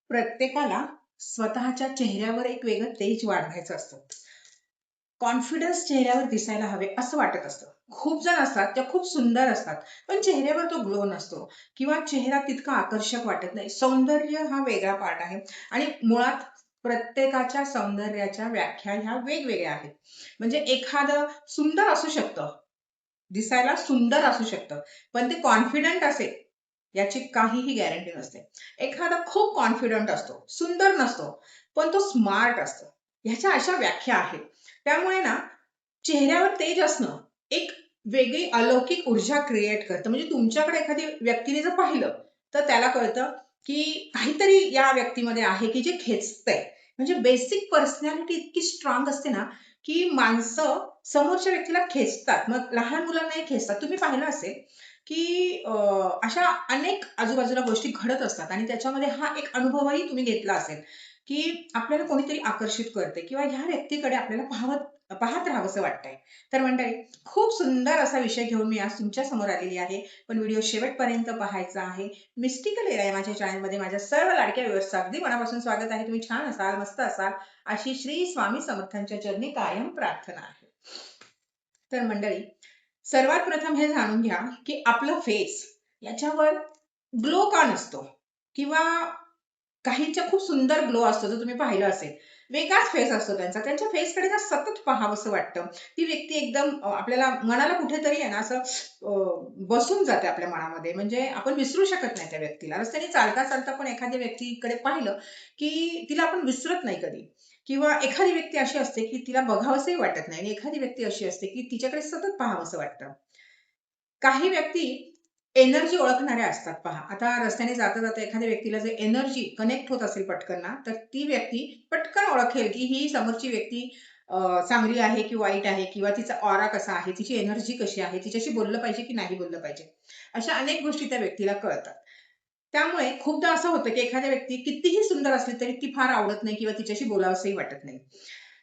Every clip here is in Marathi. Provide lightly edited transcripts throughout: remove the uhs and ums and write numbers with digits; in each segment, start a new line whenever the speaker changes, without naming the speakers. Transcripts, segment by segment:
प्रत्येकाला स्वतःच्या चेहऱ्यावर एक वेगळं तेज वाढवायचं असतं. कॉन्फिडन्स चेहऱ्यावर दिसायला हवे असं वाटत असतं. खूप जण असतात त्या खूप सुंदर असतात, पण चेहऱ्यावर तो ग्लो नसतो किंवा चेहरा तितका आकर्षक वाटत नाही. सौंदर्य हा वेगळा पार्ट आहे आणि मुळात प्रत्येकाच्या सौंदर्याच्या व्याख्या ह्या वेगवेगळ्या आहेत. म्हणजे एखादं सुंदर असू शकतं, दिसायला सुंदर असू शकतं, पण ते कॉन्फिडंट असेल याची काहीही गॅरंटी नसते. एखादा खूप कॉन्फिडंट असतो, सुंदर नसतो, पण तो स्मार्ट असतो. ह्याच्या अशा व्याख्या आहेत. त्यामुळे ना, चेहऱ्यावर तेज असणं एक वेगळी अलौकिक ऊर्जा क्रिएट करतं. म्हणजे तुमच्याकडे एखादी व्यक्तीने जर पाहिलं, तर त्याला कळतं, की काहीतरी या व्यक्तीमध्ये आहे, की जे खेचतंय. म्हणजे बेसिक पर्सनॅलिटी इतकी स्ट्राँग असते ना, की माणसं समोरच्या व्यक्तीला खेचतात. मग लहान मुलांनाही खेचतात. तुम्ही पाहिलं असेल, की अशा अनेक आजूबाजूला गोष्टी घडत असतात आणि त्याच्यामध्ये हा एक अनुभवही तुम्ही घेतला असेल, की आपल्याला कोणीतरी आकर्षित करते किंवा ह्या व्यक्तीकडे आपल्याला पाहत राहावंसं वाटतंय. तर मंडळी, खूप सुंदर असा विषय घेऊन मी आज तुमच्या समोर आलेली आहे. पण व्हिडिओ शेवटपर्यंत पाहायचा आहे. मिस्टिकल एरिया या माझ्या चॅनलमध्ये माझ्या सर्व लाडक्या व्ह्यूअर्सचं अगदी मनापासून स्वागत आहे. तुम्ही छान असाल, मस्त असाल, अशी श्री स्वामी समर्थांच्या चरणी कायम प्रार्थना आहे. तर मंडळी, सर्वात प्रथम हे जाणून घ्या, की आपलं फेस याच्यावर ग्लो का नसतो? किंवा काहींच्या खूप सुंदर ग्लो असतो, जर तुम्ही पाहिलं असेल. वेगळाच फेस असतो त्यांचा. त्यांच्या फेसकडे ना सतत पाहावंसं वाटतं. ती व्यक्ती एकदम आपल्याला मनाला कुठेतरी आहे ना असं बसून जाते आपल्या मनामध्ये. म्हणजे आपण विसरू शकत नाही त्या व्यक्तीला. रस्त्याने चालता-चालता पण एखाद्या व्यक्तीकडे पाहिलं, की तिला आपण विसरत नाही कधी. किंवा एखादी व्यक्ती अशी असते, की तिला बघावसंही वाटत नाही आणि एखादी व्यक्ती अशी असते, की तिच्याकडे सतत पाहावंसं वाटतं. काही व्यक्ती एनर्जी ओळखणाऱ्या असतात पहा. आता रस्त्याने जाता-जाता एखाद्या व्यक्तीला जर एनर्जी कनेक्ट होत असेल पटकन ना, तर ती व्यक्ती पटकन ओळखेल, की ही समोरची व्यक्ती चांगली आहे की वाईट आहे किंवा तिचा ऑरा कसा आहे, तिची एनर्जी कशी आहे, तिच्याशी बोललं पाहिजे की नाही बोललं पाहिजे. अशा अनेक गोष्टी त्या व्यक्तीला कळतात. त्यामुळे खूपदा असं होतं, की एखादी व्यक्ती कितीही सुंदर असली तरी ती फार आवडत नाही किंवा तिच्याशी बोलावसंही वाटत नाही.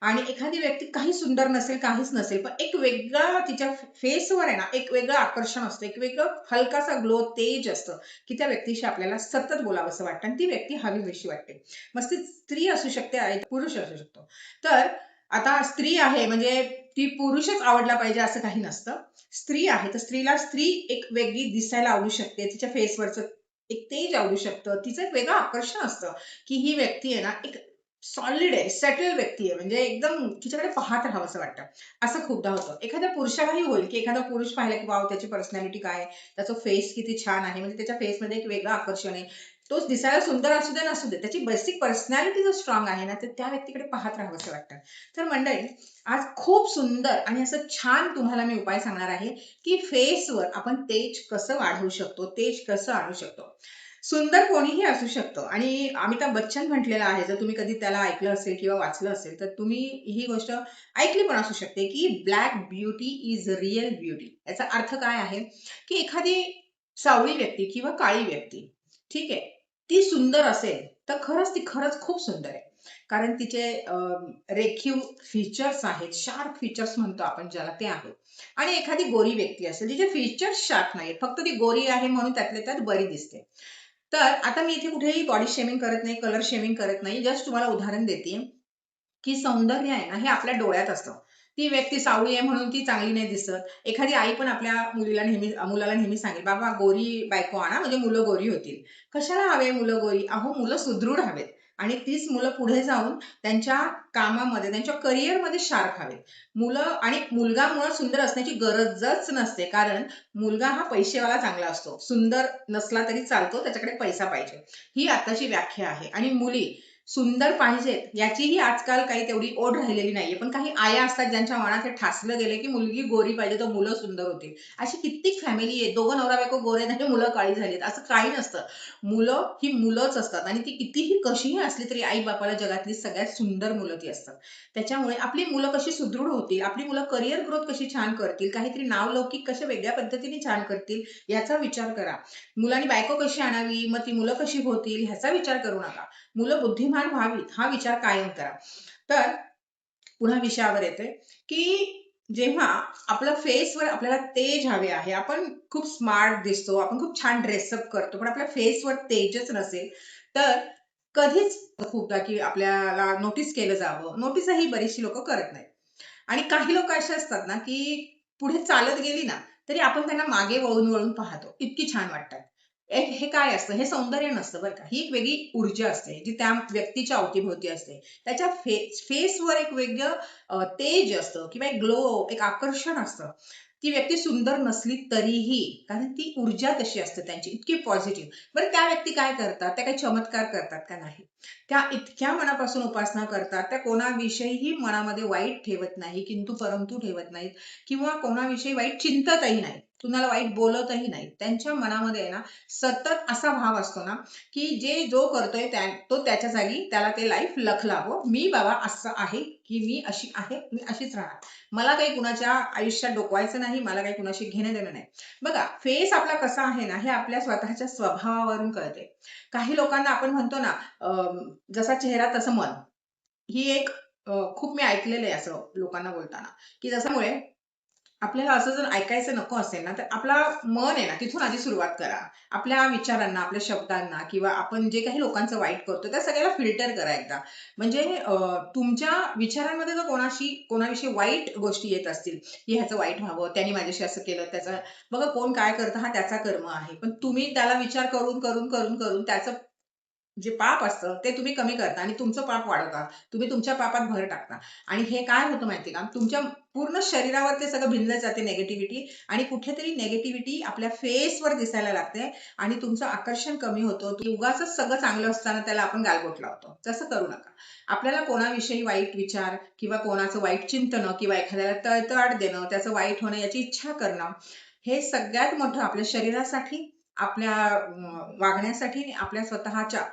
आणि एखादी व्यक्ती काही सुंदर नसेल, काहीच नसेल, पण एक वेगळा तिच्या फेसवर आहे ना, एक वेगळं आकर्षण असतं, एक वेगळं हलकासा ग्लो, तेज असतं, की त्या व्यक्तीशी आपल्याला सतत बोलावसं वाटतं आणि ती व्यक्ती हवीशी वाटते. मग ती स्त्री असू शकते, पुरुष असू शकतो. तर आता स्त्री आहे म्हणजे ती पुरुषच आवडला पाहिजे असं काही नसतं. स्त्री आहे, तर स्त्रीला स्त्री एक वेगळी दिसायला आवडू शकते. तिच्या फेसवरचं एक तेज आवडू शकतं. तिचं एक वेगळं आकर्षण असतं, की ही व्यक्ती आहे ना, एक सॉलिड आहे, सेटल व्यक्ती आहे. म्हणजे एकदम तिच्याकडे पाहत राहावंसं वाटतं. असं खूपदा होतं. एखाद्या पुरुषालाही होईल, की एखादा पुरुष पाहिला, की वॉव! त्याची पर्सनॅलिटी काय आहे? त्याचा फेस किती छान आहे. म्हणजे त्याच्या फेसमध्ये एक वेगळं आकर्षण आहे. तो दिसायला सुंदर असू दे, नसू दे. त्याची बेसिक पर्सनॅलिटी जर स्ट्राँग आहे ना, तर त्या व्यक्तीकडे पाहत राहावंसं वाटतं. तर मंडळी, आज खूप सुंदर आणि असं छान तुम्हाला मी उपाय सांगणार आहे, की फेसवर आपण तेज कसं वाढवू शकतो, तेज कसं आणू शकतो. सुंदर कोणीही असू शकतं आणि अमिताभ बच्चन म्हटलेलं आहे, जर तुम्ही कधी त्याला ऐकलं असेल किंवा वाचलं असेल, तर तुम्ही ही गोष्ट ऐकली पण असू शकते, की black beauty is real beauty. याचा अर्थ काय आहे, की एखादी सावळी व्यक्ती किंवा काळी व्यक्ती, ठीक आहे, ती सुंदर असेल, तर खरंच ती खरंच खूप सुंदर आहे. कारण तिचे रेखीव फीचर्स आहेत, शार्प फीचर्स म्हणतो आपण ज्याला, ते आहेत. आणि एखादी गोरी व्यक्ती असेल, जिचे फीचर्स शार्प नाहीत, फक्त ती गोरी आहे म्हणून त्यातल्या त्यात बरी दिसते. तर आता मी इथे कुठेही बॉडी शेमिंग करत नाही, कलर शेमिंग करत नाही. जस्ट तुम्हाला उदाहरण देते, की सौंदर्य आहे ना, हे आपल्या डोळ्यात असतं. ती व्यक्ती सावळी आहे म्हणून ती चांगली नाही दिसत. एखादी आई पण आपल्या मुलाला नेहमी सांगेल, "बाबा गोरी बायको आणा म्हणजे मुलं गोरी होतील." कशाला हवे मुलं गोरी? अहो, मुलं सुदृढ हवेत आणि तीच मुलं पुढे जाऊन त्यांच्या कामामध्ये, त्यांच्या करिअरमध्ये शार्प हवेत. मुलं आणि मुलगा मुळात सुंदर असण्याची गरजच नसते. कारण मुलगा हा पैसेवाला चांगला असतो. सुंदर नसला तरी चालतो, त्याच्याकडे पैसा पाहिजे. ही आताची व्याख्या आहे. आणि मुली सुंदर पाहिजेत याचीही आजकाल काही तेवढी ओढ राहिलेली नाहीये. पण काही आया असतात ज्यांच्या मनात हे ठासलं गेलंय, की मुलगी गोरी पाहिजे तर मुलं सुंदर होतील. अशी कित्येक फॅमिली आहे. दोघं नवरा-बायको गोरे आहेत आणि मुलं काळी झालीत. असं काही नसतं. मुलं ही मुलंच असतात आणि ती कितीही कशीही असली तरी आई-बापाला जगातली सगळ्यात सुंदर मुलं ती असतात. त्याच्यामुळे आपली मुलं कशी सुदृढ होतील, आपली मुलं करियर ग्रोथ कशी छान करतील, काहीतरी नावलौकिक कशा वेगळ्या पद्धतीने छान करतील याचा विचार करा. मुलांनी बायको कशी आणावी, मग ती मुलं कशी होतील ह्याचा विचार करू नका. मुलं बुद्धिमान व्हावीत हा विचार कायम करा. तर पुन्हा विषयावर येते, की जेव्हा आपलं फेसवर आपल्याला तेज हवे आहे, आपण खूप स्मार्ट दिसतो, आपण खूप छान ड्रेसअप करतो, पण आपल्या फेसवर तेजच नसेल, तर कधीच खूपदा की आपल्याला नोटीस केलं जावं, नोटीसही बरीचशी लोकं करत नाहीत. आणि काही लोकं असे असतात ना, की पुढे चालत गेली ना, तरी आपण त्यांना मागे वळून-वळून पाहतो. इतकी छान वाटतात. हे काय असतं? हे सौंदर्य नसतं बरं का. ही एक वेगळी ऊर्जा असते, जी त्या व्यक्तीच्या अवतीभोवती असते. त्याच्या फेसवर एक वेगळं तेज असतं किंवा एक ग्लो, एक आकर्षण असतं. ती व्यक्ती सुंदर नसली तरीही, कारण ती ऊर्जा तशी असते त्यांची, इतकी पॉझिटिव्ह. बरं त्या व्यक्ती काय करतात? त्या काही चमत्कार करतात का? नाही. त्या इतक्या मनापासून उपासना करतात, त्या कोणाविषयीही मनामध्ये वाईट ठेवत नाही, किंतु परंतु ठेवत नाहीत किंवा कोणाविषयी वाईट चिंततही नाही. कुणाला वाईट बोलतही नाही. त्यांच्या मनामध्ये आहे ना, सतत असा भाव असतो ना, की जो करतोय तो त्याच्या जागी त्याला ते लाईफ लखलावं. मी बाबा असं आहे, की मी अशी आहे, मी अशीच राहणार. मला काही कुणाच्या आयुष्यात डोकवायचं नाही, मला काही कुणाशी घेणं-देणं नाही. बघा, फेस आपला कसा आहे ना, हे आपल्या स्वतःच्या स्वभावावरून कळते. काही लोकांना आपण म्हणतो ना, जसा चेहरा तसं मन. ही एक खूप मी ऐकलेलं आहे असं लोकांना बोलताना, की जशामुळे आपल्याला असं जर ऐकायचं नको असेल ना, तर आपला मन आहे ना, तिथून आधी सुरुवात करा. आपल्या विचारांना, आपल्या शब्दांना किंवा आपण जे काही लोकांचं वाईट करतो, त्या सगळ्याला फिल्टर करा एकदा. म्हणजे तुमच्या विचारांमध्ये जर कोणाविषयी वाईट गोष्टी येत असतील, की ह्याचं वाईट व्हावं, त्याने माझ्याशी असं केलं, त्याचं बघा कोण काय करतं हा त्याचा कर्म आहे. पण तुम्ही त्याला विचार करून त्याचं जे पाप असतं ते तुम्ही कमी करता आणि तुमचं पाप वाढवता. तुम्ही तुमच्या पापात भर टाकता आणि हे काय होतं माहिती आहे का? तुमच्या पूर्ण शरीरावर ते सगळं भिनलं जाते निगेटिव्हिटी आणि कुठेतरी निगेटिव्हिटी आपल्या फेसवर दिसायला लागते आणि तुमचं आकर्षण कमी होतं. उगाचच सगळं चांगलं असताना त्याला आपण गालबोट लावतो. तसं करू नका. आपल्याला कोणाविषयी वाईट विचार किंवा कोणाचं वाईट चिंतन किंवा एखाद्याला तळतळ देणं, त्याचं वाईट होणं याची इच्छा करणं, हे सगळ्यात मोठं आपल्या शरीरासाठी, आपल्या वागण्यासाठी आणि आपल्या स्वतःच्या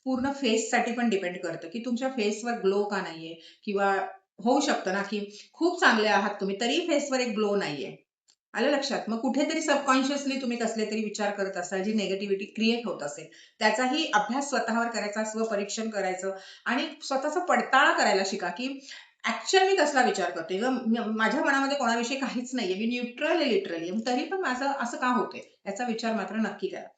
पूर्ण फेससाठी पण डिपेंड करतं, की तुमच्या फेसवर ग्लो का नाहीये? किंवा होऊ शकतं ना, की खूप चांगले आहात तुम्ही, तरीही फेसवर एक ग्लो नाहीये. आलं लक्षात? मग कुठेतरी सबकॉन्शियसली तुम्ही कसले तरी विचार करत असाल, जी निगेटिव्हिटी क्रिएट होत असेल. त्याचाही अभ्यास स्वतःवर करायचा, स्वपरीक्षण करायचं आणि स्वतःचा पडताळा करायला शिका, की ॲक्चुअल मी कसला विचार करते? जर माझ्या मनामध्ये कोणाविषयी काहीच नाहीये, मी न्यूट्रल आहे लिटरली, तरी पण माझं असं का होतंय? याचा विचार मात्र नक्की करा.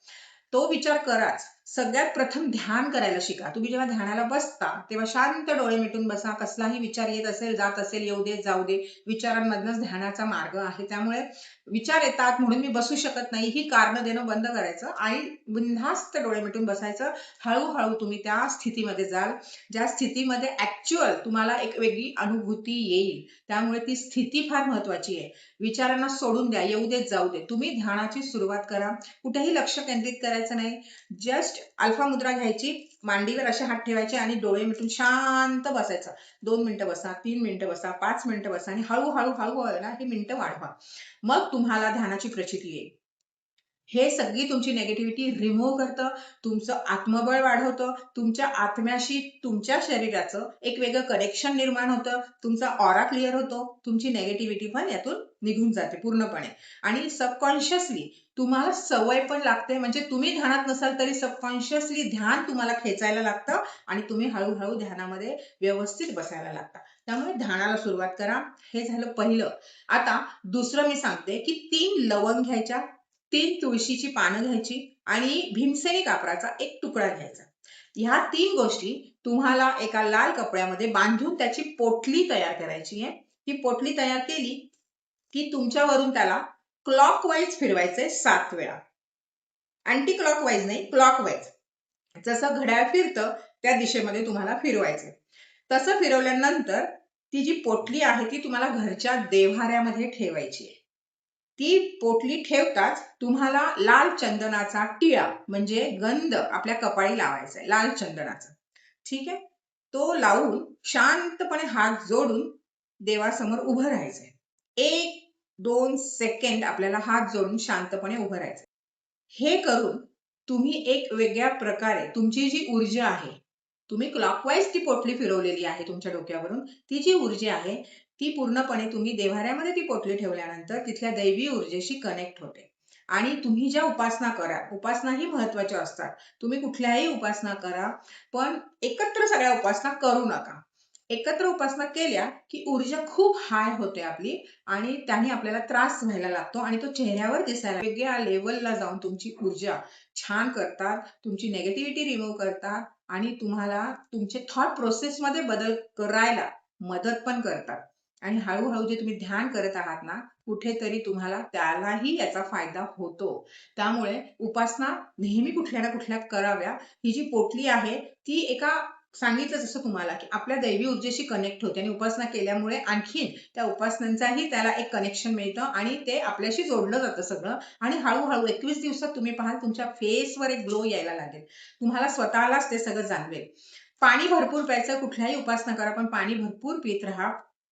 तो विचार कराच. सगळ्यात प्रथम ध्यान करायला शिका. तुम्ही जेव्हा ध्यानाला बसता, तेव्हा शांत डोळे मिटून बसा. कसलाही विचार येत असेल, जात असेल, येऊ दे, जाऊ दे. विचारांमधनंच ध्यानाचा मार्ग आहे. त्यामुळे विचार येतात म्हणून मी बसू शकत नाही, ही कारणं देणं बंद करायचं आणि बिनधास्त डोळे मिटून बसायचं. हळू तुम्ही त्या स्थितीमध्ये जाल, ज्या स्थितीमध्ये ॲक्चुअल तुम्हाला एक वेगळी अनुभूती येईल. त्यामुळे ती स्थिती फार महत्त्वाची आहे. विचारांना सोडून द्या, येऊ देत, जाऊ दे. तुम्ही ध्यानाची सुरुवात करा. कुठेही लक्ष केंद्रित करायचं नाही. जस्ट अल्फा मुद्रा घ्यायची, मांडीवर असे हात ठेवायचे आणि डोळे मिटून शांत बसायचं. 2 मिनिटं बसा, 3 मिनिटं बसा, 5 मिनिटं बसा आणि हळू आहे ना ही मिनिटं वाढवा. मग तुम्हाला ध्यानाची प्रचिती येईल. हे सगळी तुमची निगेटिव्हिटी रिमूव्ह करतं, तुमचं आत्मबळ वाढवतं, तुमच्या आत्म्याशी तुमच्या शरीराचं एक वेगळं कनेक्शन निर्माण होतं, तुमचा ऑरा क्लिअर होतो, तुमची निगेटिव्हिटी पण यातून निघून जाते पूर्णपणे. आणि सबकॉन्शियसली तुम्हाला सवय पण लागते, म्हणजे तुम्ही ध्यानात नसाल तरी सबकॉन्शियसली ध्यान तुम्हाला खेचायला लागतं आणि तुम्ही हळूहळू ध्यानामध्ये व्यवस्थित बसायला लागता. त्यामुळे ध्यानाला सुरुवात करा. हे झालं पहिलं. आता दुसरं मी सांगते, की 3 लवंग घ्यायच्या, 3 तुळशीची पानं घ्यायची आणि भीमसेनी कापराचा एक तुकडा घ्यायचा. ह्या 3 गोष्टी तुम्हाला एका लाल कपड्यामध्ये बांधून त्याची पोटली तयार करायची आहे. ती पोटली तयार केली, की तुमच्यावरून त्याला क्लॉकवाईज फिरवायचंय 7 वेळा. अँटी क्लॉकवाईज नाही, क्लॉकवाईज. जसं घड्याळ फिरतं त्या दिशेमध्ये तुम्हाला फिरवायचंय. तसं फिरवल्यानंतर ती जी पोटली आहे ती तुम्हाला घरच्या देव्हाऱ्यामध्ये ठेवायची आहे. ती पोटली ठेवताच तुम्हाला लाल चंदनाचा टिळा म्हणजे गंध आपल्या कपाळी लावायचा आहे, लाल चंदनाचा. ठीक आहे? तो लावून शांतपणे हात जोडून देवासमोर उभं राहायचंय. 1-2 सेकंद आपल्याला हात जोडून शांतपणे उभं राहायचंय. हे करून तुम्ही एक वेगळ्या प्रकारे तुमची जी ऊर्जा आहे, तुम्ही क्लॉकवाईज ती पोटली फिरवलेली आहे तुमच्या डोक्यावरून, ती जी ऊर्जा आहे, ती पूर्णपणे तुम्ही देव्हाऱ्यामध्ये ती पोटली ठेवल्यानंतर तिथल्या दैवी ऊर्जेशी कनेक्ट होते. आणि तुम्ही ज्या उपासना करा, उपासनाही महत्त्वाच्या असतात. तुम्ही कुठल्याही उपासना करा, पण एकत्र सगळ्या उपासना करू नका. एकत्र उपासना केल्या, की ऊर्जा खूप हाय होते आपली आणि त्याने आपल्याला त्रास व्हायला लागतो आणि तो चेहऱ्यावर दिसायला वेगळ्या लेव्हलला जाऊन तुमची ऊर्जा छान करतात, तुमची निगेटिव्हिटी रिमूव्ह करतात आणि तुम्हाला तुमचे थॉट प्रोसेसमध्ये बदल करायला मदत पण करतात. आणि हळूहळू जे तुम्ही ध्यान करत आहात ना, कुठेतरी तुम्हाला त्यालाही याचा फायदा होतो. त्यामुळे उपासना नेहमी कुठल्या ना कुठल्या कराव्या. ही जी पोटली आहे ती एका सांगितलं जसं तुम्हाला की आपल्या दैवी ऊर्जेशी कनेक्ट होते आणि उपासना केल्यामुळे आणखीन त्या उपासनांचाही त्याला एक कनेक्शन मिळतं आणि ते आपल्याशी जोडलं जातं सगळं. आणि हळूहळू 21 दिवसात तुम्ही पाहाल तुमच्या फेसवर एक ग्लो यायला लागेल. तुम्हाला स्वतःलाच ते सगळं जाणवेल. पाणी भरपूर प्यायचं. कुठल्याही उपासना करा पण पाणी भरपूर पित राहा.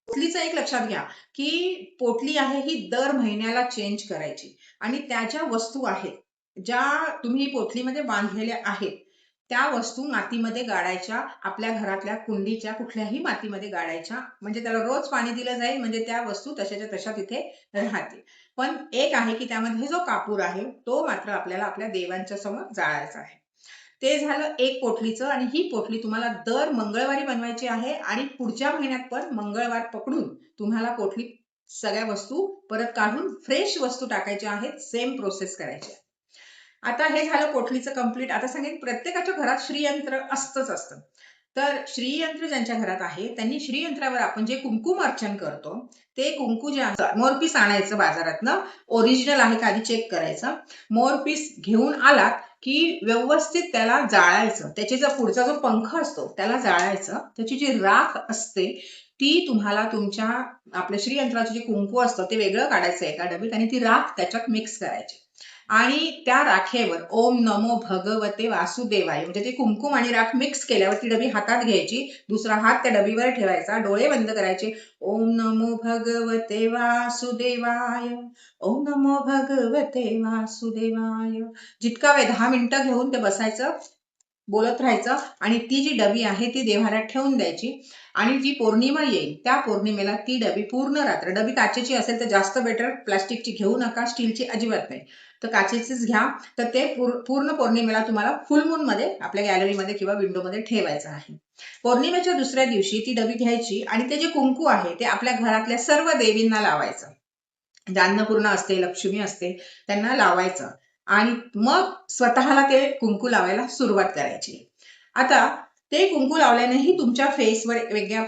पोटलीचं एक लक्षात घ्या की पोटली आहे ही दर महिन्याला चेंज करायची आणि त्या ज्या वस्तू आहेत ज्या तुम्ही पोटलीमध्ये बांधलेल्या आहेत त्या वस्तू मातीमध्ये गाडायच्या. आपल्या घरातल्या कुंडीच्या कुठल्याही मातीमध्ये गाडायच्या. म्हणजे त्याला रोज पाणी दिलं जाईल म्हणजे त्या वस्तू तशाच्या तशा तिथे राहतील. पण एक आहे की त्यामध्ये जो कापूर आहे तो मात्र आपल्याला आपल्या देवांच्या समोर जाळायचा आहे. ते झालं एक पोटलीचं. आणि ही पोटली तुम्हाला दर मंगळवारी बनवायची आहे आणि पुढच्या महिन्यात पण मंगळवार पकडून तुम्हाला पोटली सगळ्या वस्तू परत काढून फ्रेश वस्तू टाकायच्या आहेत. सेम प्रोसेस करायची आहे. आता हे झालं पोटलीचं कम्प्लीट. आता सांगेन प्रत्येकाच्या घरात श्रीयंत्र असतंच असतं. तर श्रीयंत्र ज्यांच्या घरात आहे त्यांनी श्रीयंत्रावर आपण जे कुंकुम अर्चन करतो ते कुंकू जे असतं मोरपीस आणायचं बाजारातनं. ओरिजिनल आहे का आधी चेक करायचं. मोरपीस घेऊन आलात की व्यवस्थित त्याला जाळायचं. त्याचे जो पुढचा जो पंख असतो त्याला जाळायचं. त्याची जी राख असते ती तुम्हाला तुमच्या आपल्या श्रीयंत्राचं जे कुंकू असतं ते वेगळं काढायचं एका डबीत आणि ती राख त्याच्यात मिक्स करायची. आणि त्या राखेवर ओम नमो भगवते वासुदेवाय म्हणजे ते कुंकुम आणि राख मिक्स केल्यावर ती डबी हातात घ्यायची. दुसरा हात त्या डबीवर ठेवायचा. डोळे बंद करायचे. ओम नमो भगवते वासुदेवाय. ओम नमो भगवते वासुदेवाय. जितका वेळ 10 मिनिटं घेऊन ते बसायचं बोलत राहायचं आणि ती जी डबी आहे ती देव्हाऱ्यात ठेवून द्यायची. आणि जी पौर्णिमा येईल त्या पौर्णिमेला ती डबी पूर्ण रात्र, डबी काचेची असेल तर जास्त बेटर, प्लास्टिकची घेऊ नका, स्टीलची अजिबात नाही, तर काचेचीच घ्या. तर ते पूर्ण पौर्णिमेला तुम्हाला फुल मून मध्ये आपल्या गॅलरीमध्ये किंवा विंडोमध्ये ठेवायचं आहे. पौर्णिमेच्या दुसऱ्या दिवशी ती डबी घ्यायची आणि ते जे कुंकू आहे ते आपल्या घरातल्या सर्व देवींना लावायचं. जे अन्नपूर्णा असते, लक्ष्मी असते, त्यांना लावायचं आणि मग स्वतःला ते कुंकू लावायला सुरुवात करायची. आता ते कुंकू लावल्यानेही तुमच्या फेसवर एक वेगळ्या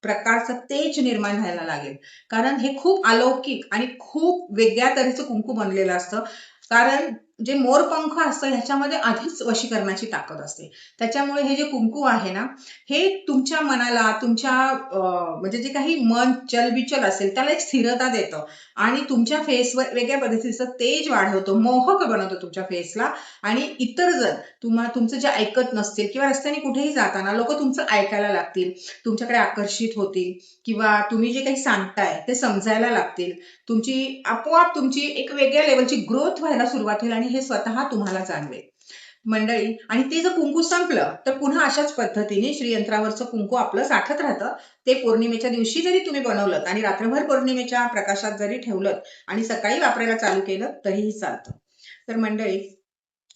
प्रकारचं तेज निर्माण व्हायला लागेल. कारण हे खूप अलौकिक आणि खूप वेगळ्या तऱ्हेचं कुंकू बनलेलं असतं. कारण जे मोरपंख असतं ह्याच्यामध्ये आधीच वशीकरणाची ताकद असते. त्याच्यामुळे हे जे कुंकू आहे ना हे तुमच्या मनाला तुमच्या म्हणजे जे काही मन चलबिचल असेल त्याला एक स्थिरता देतं आणि तुमच्या फेसवर वेगळ्या पद्धतीचं तेज वाढवतो, मोहक बनवतो तुमच्या फेसला. आणि इतर जण तुमचं जे ऐकत नसतील किंवा रस्त्याने कुठेही जाताना लोक तुमचं ऐकायला लागतील, तुमच्याकडे आकर्षित होतील किंवा तुम्ही जे काही सांगताय ते समजायला लागतील. तुमची आपोआप तुमची एक वेगळ्या लेवलची ग्रोथ व्हायला सुरुवात होईल आणि हे स्वतः तुम्हाला जाणवेल. मंडळी, आणि ते जर कुंकू संपलं तर पुन्हा अशाच पद्धतीने श्रीयंत्रावरचं कुंकू आपलं साठत राहतं. ते पौर्णिमेच्या दिवशी जरी तुम्ही बनवलं आणि रात्रभर पौर्णिमेच्या प्रकाशात जरी ठेवलं आणि सकाळी वापरायला चालू केलं तरीही चालतं. तर मंडळी,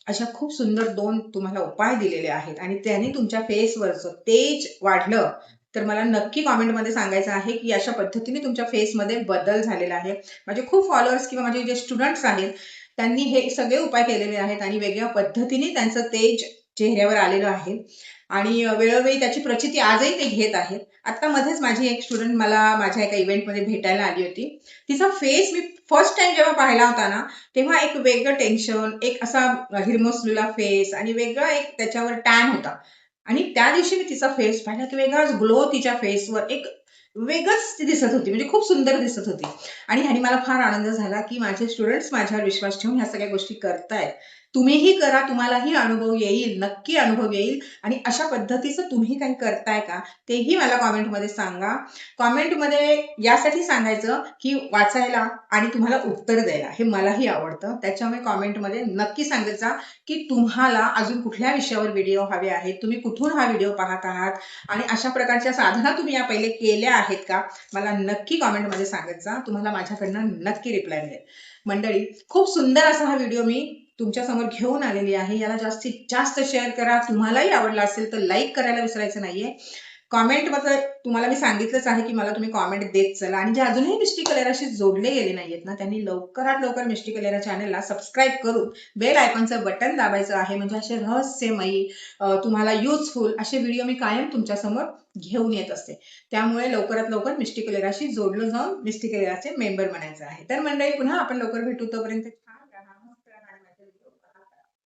अशा खूप सुंदर 2 तुम्हाला उपाय दिलेले आहेत आणि त्याने तुमच्या फेसवरचं तेज वाढलं तर मला नक्की कॉमेंटमध्ये सांगायचं आहे की अशा पद्धतीने तुमच्या फेसमध्ये बदल झालेला आहे. माझे खूप फॉलोअर्स किंवा माझे जे स्टुडंट्स आहेत त्यांनी हे सगळे उपाय केलेले आहेत आणि वेगळ्या पद्धतीने त्यांचं तेज चेहऱ्यावर आलेलं आहे आणि वेळोवेळी त्याची प्रचिती आजही ते घेत आहेत. आता मध्येच माझी एक स्टुडंट मला माझ्या एका इव्हेंटमध्ये भेटायला आली होती. तिचा फेस मी फर्स्ट टाइम जेव्हा पाहिला होता ना तेव्हा एक वेगळं टेन्शन, एक असा हिरमसलेला फेस आणि वेगळा एक त्याच्यावर टॅन होता. आणि त्या दिवशी मी तिचा फेस पाहिला की वेगळाच ग्लो तिच्या फेसवर, एक वेगळंच ती दिसत होती, म्हणजे खूप सुंदर दिसत होती. आणि ह्यानी मला फार आनंद झाला की माझे स्टुडंट्स माझ्यावर विश्वास ठेवून ह्या सगळ्या गोष्टी करतायत. तुम्हीही करा, तुम्हालाही अनुभव येईल, नक्की अनुभव येईल. आणि अशा पद्धतीचं तुम्ही काही करताय का तेही मला कॉमेंटमध्ये सांगा. कॉमेंटमध्ये यासाठी सांगायचं की वाचायला आणि तुम्हाला उत्तर द्यायला हे मलाही आवडतं. त्याच्यामुळे कॉमेंटमध्ये नक्की सांगत जा की तुम्हाला अजून कुठल्या विषयावर व्हिडिओ हवे आहेत, तुम्ही कुठून हा व्हिडिओ पाहत आहात आणि अशा प्रकारच्या साधना तुम्ही या पहिले केल्या आहेत का, मला नक्की कॉमेंटमध्ये सांगत जा. तुम्हाला माझ्याकडनं नक्की रिप्लाय मिळेल. मंडळी, खूप सुंदर असा हा व्हिडिओ मी तुमच्या समोर घेऊन आलेली आहे. याला जास्तीत जास्त शेअर करा. तुम्हालाही आवडला असेल तर लाईक करायला विसरायचं नाहीये. कॉमेंटमध्ये तुम्हाला मी सांगितलंच आहे की मला तुम्ही कॉमेंट देत चला, आणि जे अजूनही मिस्टिक कलेराशी जोडले गेले नाहीयेत ना, त्यांनी लवकरात लवकर मिस्टिक कलेरा चॅनलला सबस्क्राईब करून बेल आयकॉनचं बटन दाबायचं आहे. म्हणजे असे रहस्यमयी तुम्हाला युजफुल असे व्हिडिओ मी कायम तुमच्या समोर घेऊन येत असते. त्यामुळे लवकरात लवकर मिस्टिक कलेराशी जोडलं जाऊन मिस्टिक कलेराचे मेंबर बनायचं आहे. तर मंडळी, पुन्हा आपण लवकर भेटू. तोपर्यंत